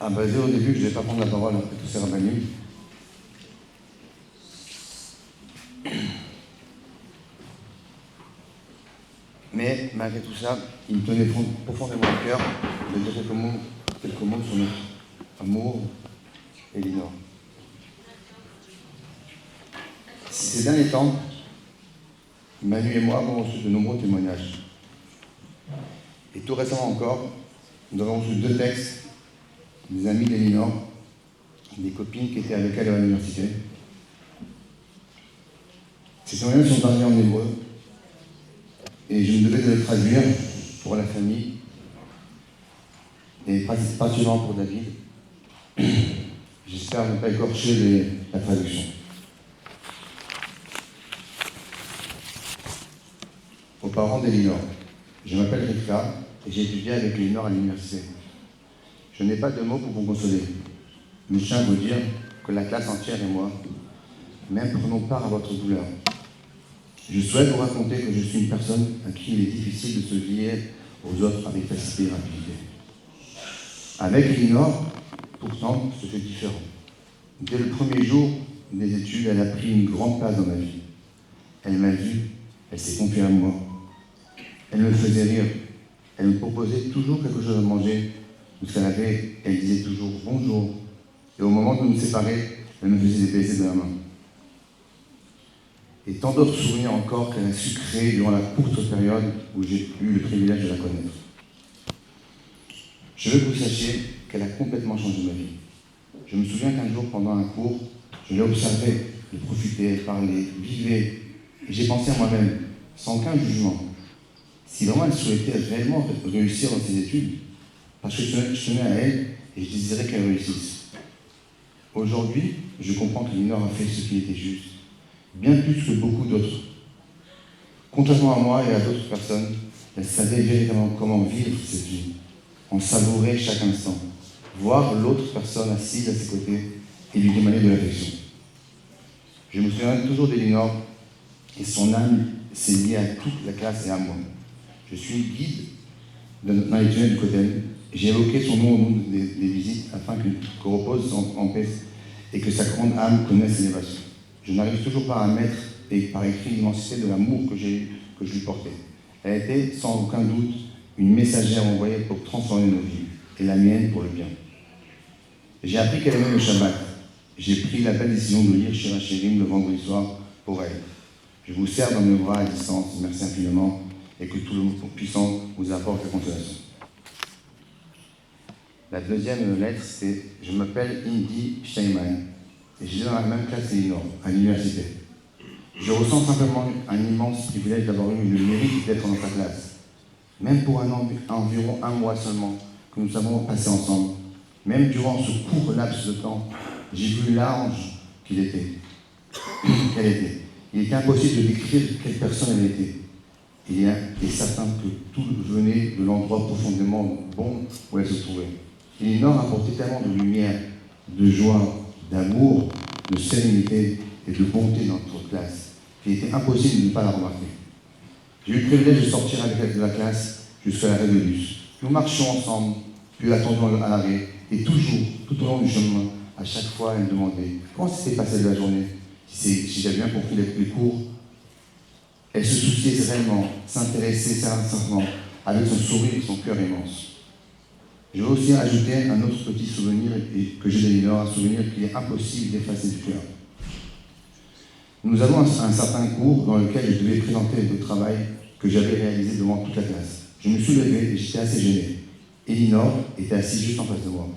Ah bah dès au début, je ne vais pas prendre la parole après tous ces rabbins. Mais malgré tout ça, il me tenait profondément à cœur de dire quelques mots sur notre amour et Elinor. Ces derniers temps, Manu et moi avons reçu de nombreux témoignages. Et tout récemment encore, nous avons reçu 2 textes des amis d'Elinor, des copines qui étaient avec elle à l'université. Ces témoignages sont parlés en hébreu et je me devais de les traduire pour la famille et particulièrement pour David. J'espère ne pas écorcher la traduction. Aux parents d'Elinor, je m'appelle Rivka et j'ai étudié avec Elinor à l'université. Je n'ai pas de mots pour vous consoler, mais je tiens à vous dire que la classe entière et moi, même prenons part à votre douleur. Je souhaite vous raconter que je suis une personne à qui il est difficile de se lier aux autres avec facilité et rapidité. Avec Elinor, pourtant, ce fut différent. Dès le premier jour des études, elle a pris une grande place dans ma vie. Elle m'a vu, elle s'est confiée à moi. Elle me faisait rire. Elle me proposait toujours quelque chose à manger. Elle disait toujours bonjour. Et au moment de nous séparer, elle me faisait des baisers de la main. Et tant d'autres souvenirs encore qu'elle a su créer durant la courte période où j'ai eu le privilège de la connaître. Je veux que vous sachiez qu'elle a complètement changé ma vie. Je me souviens qu'un jour, pendant un cours, je l'ai observée, elle profitait, elle parlait, vivait. Et j'ai pensé à moi-même, sans aucun jugement, si vraiment elle souhaitait réellement réussir dans ses études, parce que je tenais à elle et je désirais qu'elle réussisse. Aujourd'hui, je comprends qu'Elinor a fait ce qui était juste, bien plus que beaucoup d'autres. Contrairement à moi et à d'autres personnes, elle savait véritablement comment vivre cette vie, en savourer chaque instant, voir l'autre personne assise à ses côtés et lui demander de l'affection. Je me souviens toujours d'Elinor et son âme s'est liée à toute la classe et à moi. Je suis guide dans les tunnels du Kotel. J'ai évoqué son nom au long des visites afin que repose en paix et que sa grande âme connaisse l'élévation. Je n'arrive toujours pas à mettre par écrit l'immensité de l'amour que je lui portais. Elle était sans aucun doute une messagère envoyée pour transformer nos vies et la mienne pour le bien. J'ai appris qu'elle aimait le Shabbat. J'ai pris la belle décision de lire Shir HaShirim le vendredi soir pour elle. Je vous serre dans mes bras à distance, merci infiniment, et que tout le puissant vous apporte la consolation. La deuxième lettre, c'est « Je m'appelle Indy Steinman, et j'étais dans la même classe qu'Elinor, à l'université. Je ressens simplement un immense privilège d'avoir eu le mérite d'être dans sa classe. Même pour environ un mois seulement que nous avons passé ensemble, même durant ce court laps de temps, j'ai vu l'ange qu'elle était. Il était impossible de décrire quelle personne elle était. Il est certain que tout venait de l'endroit profondément bon où elle se trouvait. Elinor apportait tellement de lumière, de joie, d'amour, de sérénité et de bonté dans notre classe qu'il était impossible de ne pas la remarquer. J'ai eu le privilège de sortir avec elle de la classe jusqu'à l'arrêt de bus. Nous marchions ensemble, puis attendions à l'arrêt, et toujours, tout au long du chemin, à chaque fois, elle me demandait comment s'était passée la journée, si j'avais bien compris les cours. Elle se souciait réellement, s'intéressait sincèrement, avec son sourire et son cœur immense. Je veux aussi ajouter un autre petit souvenir que j'ai d'Elinor, un souvenir qu'il est impossible d'effacer du cœur. Nous avons un certain cours dans lequel je devais présenter le travail que j'avais réalisé devant toute la classe. Je me suis levé et j'étais assez gêné. Elinor était assise juste en face de moi.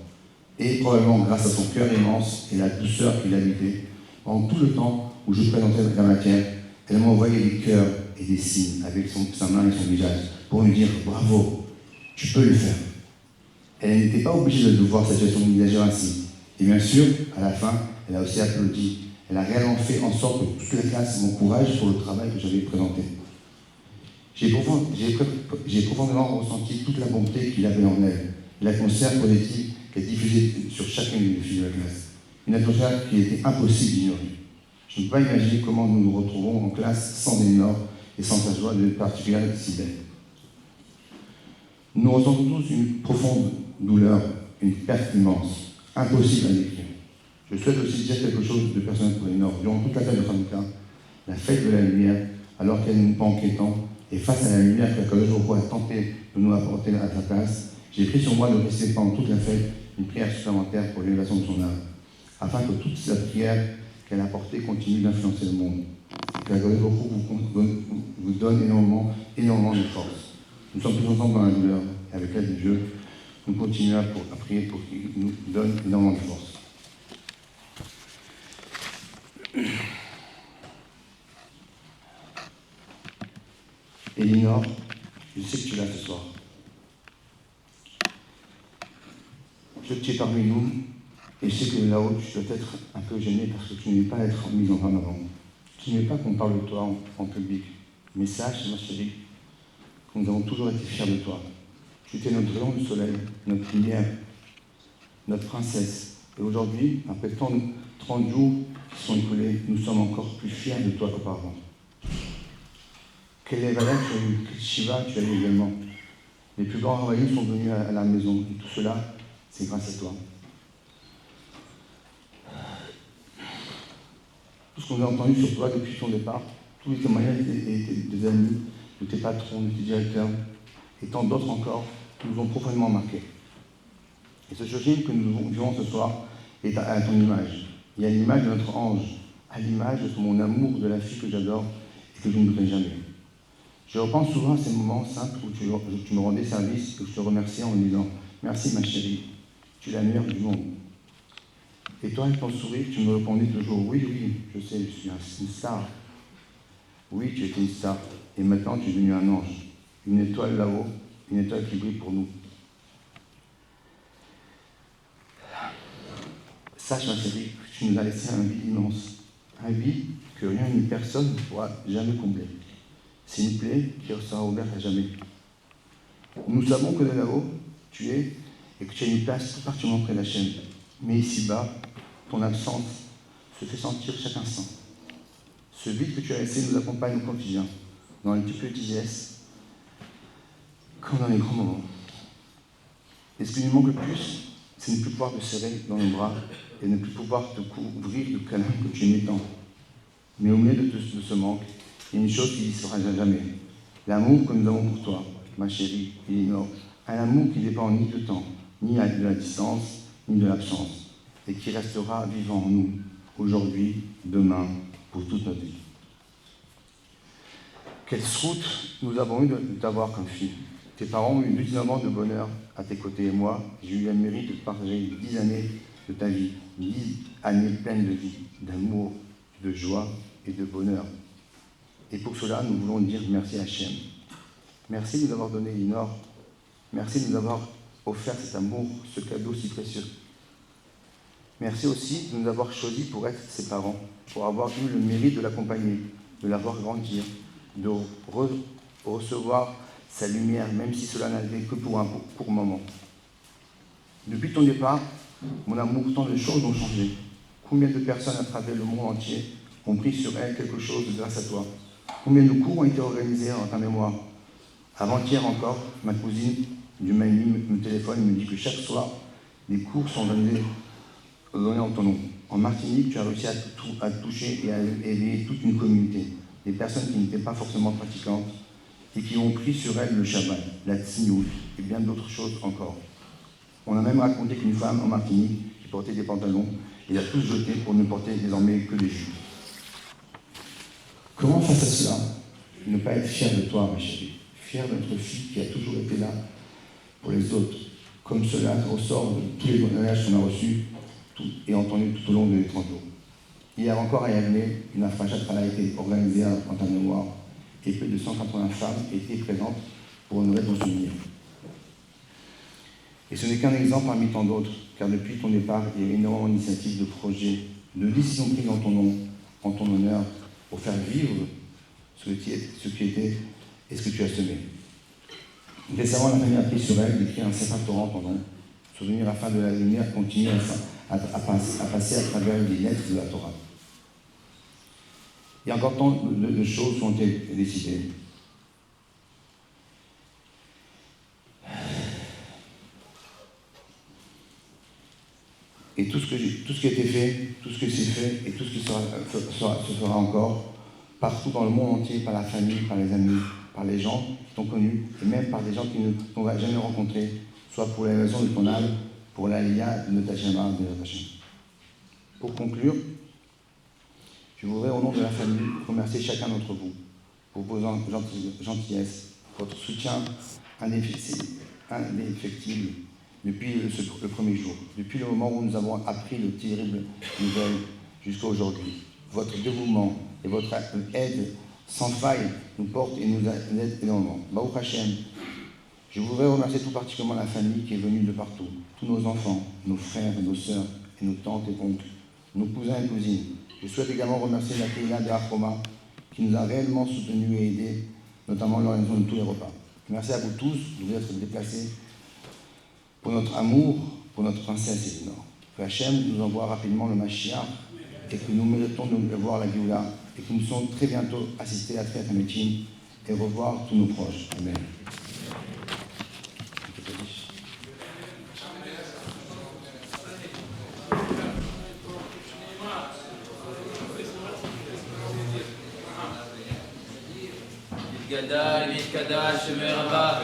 Et probablement grâce à son cœur immense et la douceur qui l'habitait, pendant tout le temps où je présentais la matière, elle m'envoyait des cœurs et des signes avec sa main et son visage pour me dire « Bravo, tu peux le faire ». Elle n'était pas obligée de voir cette gestion d'envisager ainsi. Et bien sûr, à la fin, elle a aussi applaudi. Elle a réellement fait en sorte que toute la classe m'encourage pour le travail que j'avais présenté. J'ai profondément ressenti toute la bonté qu'il avait en elle, l'atmosphère positive qu'elle diffusait sur chacune des filles de la classe. Une atmosphère qu'il était impossible d'ignorer. Je ne peux pas imaginer comment nous nous retrouvons en classe sans Elinor et sans sa joie de particulière si belle. Nous ressentons tous une profonde douleur une perte immense, impossible à décrire. Je souhaite aussi dire quelque chose de personnel pour Elinor. Durant toute la fête de Hanouka, la fête de la lumière, alors qu'elle nous manquait tant, et face à la lumière qu'Akadosh Baruch Hu a tenté de nous apporter à sa place, j'ai pris sur moi de réciter pendant toute la fête une prière supplémentaire pour l'élévation de son âme, afin que toute cette prière qu'elle a portée continue d'influencer le monde. Que Akadosh Baruch Hu vous donne énormément de force. Nous sommes tous ensemble dans la douleur, et avec l'aide de Dieu, nous continuons à prier pour qu'il nous donne énormément de force. Elinor, je sais que tu es là ce soir. Je tu es parmi nous, et je sais que là-haut, tu dois être un peu gêné parce que tu n'es pas à être mise en avant. Tu n'es pas qu'on parle de toi en public. Mais sache, ma chérie, que nous avons toujours été fiers de toi. Tu étais notre rayon de soleil, notre lumière, notre princesse. Et aujourd'hui, après 30 jours qui sont écoulés, nous sommes encore plus fiers de toi qu'auparavant. Quelle valeur tu as eu, quel Shiva tu as eu également. Les plus grands ravahis sont venus à la maison, et tout cela, c'est grâce à toi. Tout ce qu'on a entendu sur toi depuis ton départ, tous les témoignages des amis, de tes patrons, de tes directeurs, et tant d'autres encore, qui nous ont profondément marqués. Et ce Shoshin que nous vivons ce soir est à ton image. Il y a l'image de notre ange, à l'image de mon amour de la fille que j'adore et que je n'oublierai jamais. Je repense souvent à ces moments simples où tu me rendais service et où je te remerciais en me disant « Merci ma chérie, tu es la meilleure du monde ». Et toi, avec ton sourire, tu me répondais toujours « Oui, oui, je sais, je suis une star ». Oui, tu étais une star. Et maintenant, tu es devenu un ange. Une étoile là-haut, une étoile qui brille pour nous. Sache, ma chérie, que tu nous as laissé un vide immense. Un vide que rien ni personne ne pourra jamais combler. C'est une plaie qui sera ouverte à jamais. Nous savons que de là-haut, tu es et que tu as une place tout particulièrement près de la chaîne. Mais ici-bas, ton absence se fait sentir chaque instant. Ce vide que tu as laissé nous accompagne au quotidien, dans les petitesses, comme dans les grands moments. Et ce qui nous manque le plus, c'est de ne plus pouvoir te serrer dans nos bras et de ne plus pouvoir te couvrir de câlins que tu aimais tant. Mais au milieu de ce manque, il y a une chose qui ne sera jamais. L'amour que nous avons pour toi, ma chérie, Elinor, un amour qui ne dépend ni du temps, ni de la distance, ni de l'absence, et qui restera vivant en nous, aujourd'hui, demain, pour toute notre vie. Quelle route nous avons eu de t'avoir comme fille. Tes parents ont eu 19 ans de bonheur à tes côtés, et moi, j'ai eu le mérite de partager 10 années de ta vie, 10 années pleines de vie, d'amour, de joie et de bonheur. Et pour cela, nous voulons dire merci à Hachem. Merci de nous avoir donné Elinor. Merci de nous avoir offert cet amour, ce cadeau si précieux. Merci aussi de nous avoir choisis pour être ses parents, pour avoir eu le mérite de l'accompagner, de la voir grandir, de recevoir sa lumière, même si cela n'avait que pour un court moment. Depuis ton départ, mon amour, tant de choses ont changé. Combien de personnes à travers le monde entier ont pris sur elles quelque chose grâce à toi? Combien de cours ont été organisés en ta mémoire? Avant-hier encore, ma cousine du Mali me téléphone et me dit que chaque soir, les cours sont donnés en ton nom. En Martinique, tu as réussi à toucher et à élever toute une communauté. Des personnes qui n'étaient pas forcément pratiquantes et qui ont pris sur elles le Shabbat, la Tsniout et bien d'autres choses encore. On a même raconté qu'une femme en Martinique qui portait des pantalons et l'a tous jeté pour ne porter désormais que des jupes. Comment face à cela ne pas être fier de toi, ma chérie, fier de notre fille qui a toujours été là pour les autres, comme cela ressort de tous les témoignages qu'on a reçus et entendus tout au long des 30 jours. Hier encore à Yavne, une afrachat a été organisée en ta mémoire et plus de 180 femmes étaient présentes pour honorer ton souvenir. Et ce n'est qu'un exemple parmi tant d'autres, car depuis ton départ, il y a eu énormément d'initiatives, de projets, de décisions prises en ton nom, en ton honneur, pour faire vivre ce qui était et ce que tu as semé. Récemment, la famille a pris sur elle d'écrire un certain Torah en ton nom, souvenir afin de la lumière continue à passer à travers les lettres de la Torah. Il y a encore tant de choses qui ont été décidées. Et tout ce qui a été fait, tout ce qui s'est fait et tout ce qui se fera encore, partout dans le monde entier, par la famille, par les amis, par les gens qui t'ont connu, et même par des gens qu'on ne va jamais rencontrer, soit pour les raisons de ton âme, pour l'aliyah de notre Hachem. Pour conclure, je voudrais au nom de la famille remercier chacun d'entre vous pour vos gentillesses, votre soutien indéfectible depuis le premier jour, depuis le moment où nous avons appris le terrible nouvelle jusqu'à aujourd'hui. Votre dévouement et votre aide sans faille nous portent et nous aident énormément. Baruch Hashem, je voudrais remercier tout particulièrement la famille qui est venue de partout, tous nos enfants, nos frères et nos sœurs, et nos tantes et oncles, nos cousins et cousines. Je souhaite également remercier la Kéhila de Afroma qui nous a réellement soutenus et aidés, notamment l'organisation de tous les repas. Merci à vous tous de vous être déplacés pour notre amour, pour notre princesse Elinor. Que Hachem nous envoie rapidement le Mashiach et que nous méritons de voir la Géoula et que nous sommes très bientôt assistés à Triat HaMetim et revoir tous nos proches. Amen. גדל ויתקדש שמי רבה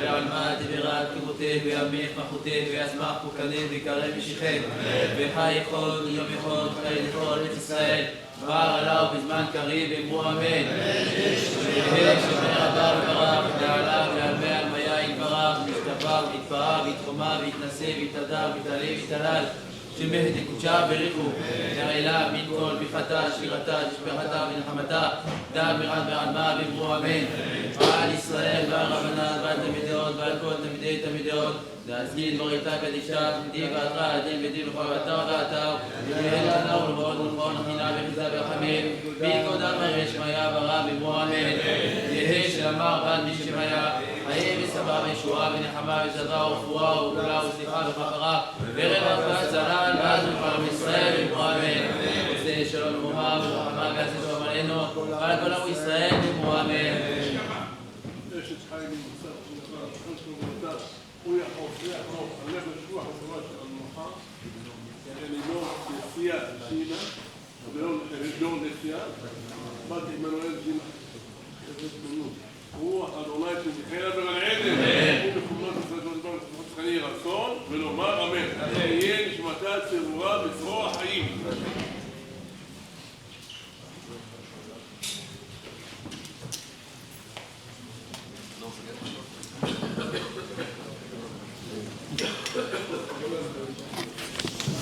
ועלמד ובירת כבותיך וימיך מחותיך וישמח פוקדים ויקרב משיחך וחי יכול יום יכול חי לכל ארץ ישראל דבר עליו בזמן קריב אמרו אמן ויהי שמי רבה וברך ודעלה ועלמי עלמיה יתברך ויתקבר ויתפרע ויתחומה ויתנשא ויתהדר ויתעלה ויתהלל שמי דקודשה בריחו נעלה מן כל ביחתה שירתה תשבחתה ונחמתה דל מרד ועלמה ואמרו אמן על ישראל ועל רבנן ועל תלמידות ועל כל תלמידי תלמידות להזכיר דבריתה קדישה תלמידי ועתרה הדין ודין וכל אתר ואתר ויהי לנו ולבאות ולבאות נחילה וחיזה ורחמים ויקודם הרי שמיה ורב אמרו אמן יהי שלמר בן מי שמיה חיי וסבא וישועה ונחמה וזרע ורפואה וגאולה וסליחה וכפרה ורווחה צלן ואז ולכל ישראל אמרו אמן עושה שלום ומרומה ורחמה ועשה שלום עלינו ועל כל עם ישראל אמרו אמן. הוא יחרוף, הלך לשבוע חסרה של המנוחה, לידור נשיאה שינה, לידור נשיאה, בת עמנואל שינה, רוח אדוני שזכינה ברעדן, הוא בחומות ישראל שצריכני רצון, ולומר אמן, יהיה נשמתה צרורה בצרור החיים.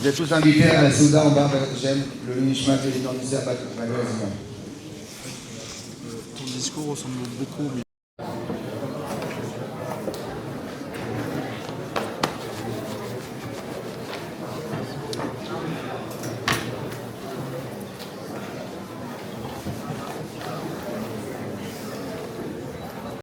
Vous êtes tous invités à la Souda en bas, j'aime le Nishmat et les Nordisères. Ton discours ressemble beaucoup.